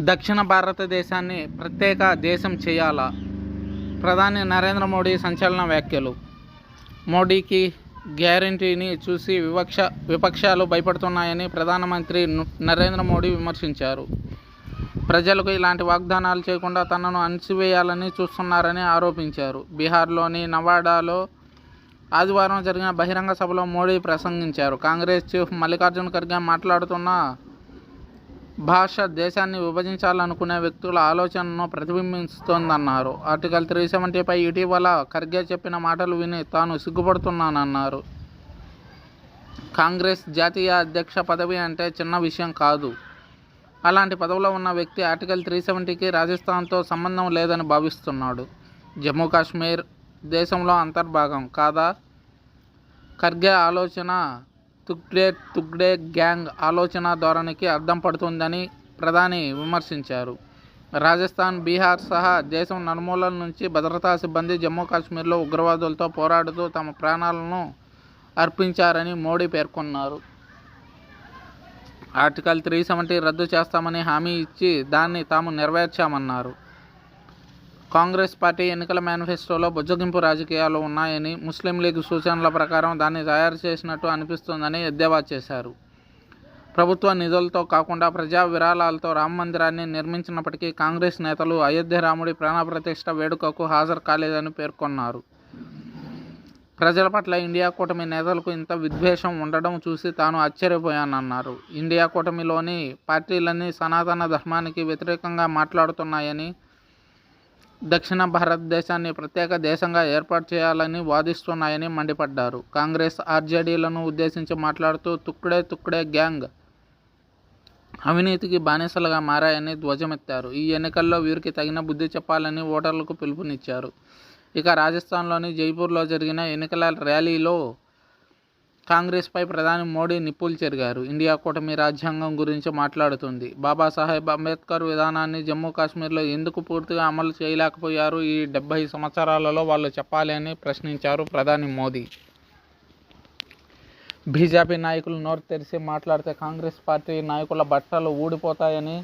దక్షిణ భారతదేశాన్ని ప్రత్యేక దేశం చేయాలా? ప్రధాని నరేంద్ర మోడీ సంచలన వ్యాఖ్యలు. మోడీకి గ్యారంటీని చూసి విపక్షాలు భయపడుతున్నాయని ప్రధానమంత్రి నరేంద్ర మోడీ విమర్శించారు. ప్రజలకు ఇలాంటి వాగ్దానాలు చేయకుండా తనను అణిచివేయాలని చూస్తున్నారని ఆరోపించారు. బీహార్లోని నవాడాలో ఆదివారం జరిగిన బహిరంగ సభలో మోడీ ప్రసంగించారు. కాంగ్రెస్ చీఫ్ మల్లికార్జున ఖర్గే మాట్లాడుతున్న భాష దేశాన్ని విభజించాలనుకునే వ్యక్తుల ఆలోచనను ప్రతిబింబిస్తోందన్నారు. ఆర్టికల్ 370పై ఇటీవల ఖర్గే చెప్పిన మాటలు విని తాను సిగ్గుపడుతున్నానన్నారు. కాంగ్రెస్ జాతీయ అధ్యక్ష పదవి అంటే చిన్న విషయం కాదు. అలాంటి పదవిలో ఉన్న వ్యక్తి ఆర్టికల్ 370కి రాజస్థాన్తో సంబంధం లేదని భావిస్తున్నాడు. జమ్మూ కాశ్మీర్ దేశంలో అంతర్భాగం కాదా? ఖర్గే ఆలోచన తుగ్డే గ్యాంగ్ ఆలోచన ధోరణికి అద్దం పడుతుందని ప్రధాని విమర్శించారు. రాజస్థాన్, బీహార్ సహా దేశం నలుమూలల నుంచి భద్రతా సిబ్బంది జమ్మూ కాశ్మీర్లో ఉగ్రవాదులతో పోరాడుతూ తమ ప్రాణాలను అర్పించారని మోడీ పేర్కొన్నారు. ఆర్టికల్ 370 రద్దు చేస్తామని హామీ ఇచ్చి దాన్ని తాము నెరవేర్చామన్నారు. కాంగ్రెస్ పార్టీ ఎన్నికల మేనిఫెస్టోలో బుజ్జగింపు రాజకీయాలు ఉన్నాయని, ముస్లిం లీగ్ సూచనల ప్రకారం దాన్ని తయారు చేసినట్టు అనిపిస్తోందని ఎద్దేవా చేశారు. ప్రభుత్వ నిధులతో కాకుండా ప్రజా విరాళాలతో రామ మందిరాన్ని నిర్మించినప్పటికీ కాంగ్రెస్ నేతలు అయోధ్య రాముడి ప్రాణప్రతిష్ఠ వేడుకకు హాజరు కాలేదని పేర్కొన్నారు. ప్రజల పట్ల ఇండియా కూటమి నేతలకు ఇంత విద్వేషం ఉండడం చూసి తాను ఆశ్చర్యపోయానన్నారు. ఇండియా కూటమిలోని పార్టీలన్నీ సనాతన ధర్మానికి వ్యతిరేకంగా మాట్లాడుతున్నాయని, దక్షిణ భారతదేశాన్ని ప్రత్యేక దేశంగా ఏర్పాటు చేయాలని వాదిస్తున్నాయని మండిపడ్డారు. కాంగ్రెస్, ఆర్జేడీలను ఉద్దేశించి మాట్లాడుతూ తుక్డే గ్యాంగ్ అవినీతికి బానిసలుగా మారాయని ధ్వజమెత్తారు. ఈ ఎన్నికల్లో వీరికి తగిన బుద్ధి చెప్పాలని ఓటర్లకు పిలుపునిచ్చారు. ఇక రాజస్థాన్లోని జైపూర్లో జరిగిన ఎన్నికల ర్యాలీలో కాంగ్రెస్పై ప్రధాని మోడీ నిప్పులు చెరిగారు. ఇండియా కూటమి రాజ్యాంగం గురించి మాట్లాడుతుంది. బాబాసాహెబ్ అంబేద్కర్ విధానాన్ని జమ్మూ కాశ్మీర్లో ఎందుకు పూర్తిగా అమలు చేయలేకపోయారు? ఈ 70 సంవత్సరాలలో వాళ్ళు చెప్పాలి అని ప్రశ్నించారు ప్రధాని మోదీ. బీజేపీ నాయకులు నోరు తెరిచి మాట్లాడితే కాంగ్రెస్ పార్టీ నాయకుల బట్టలు ఊడిపోతాయని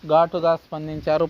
ఘాటుగా స్పందించారు.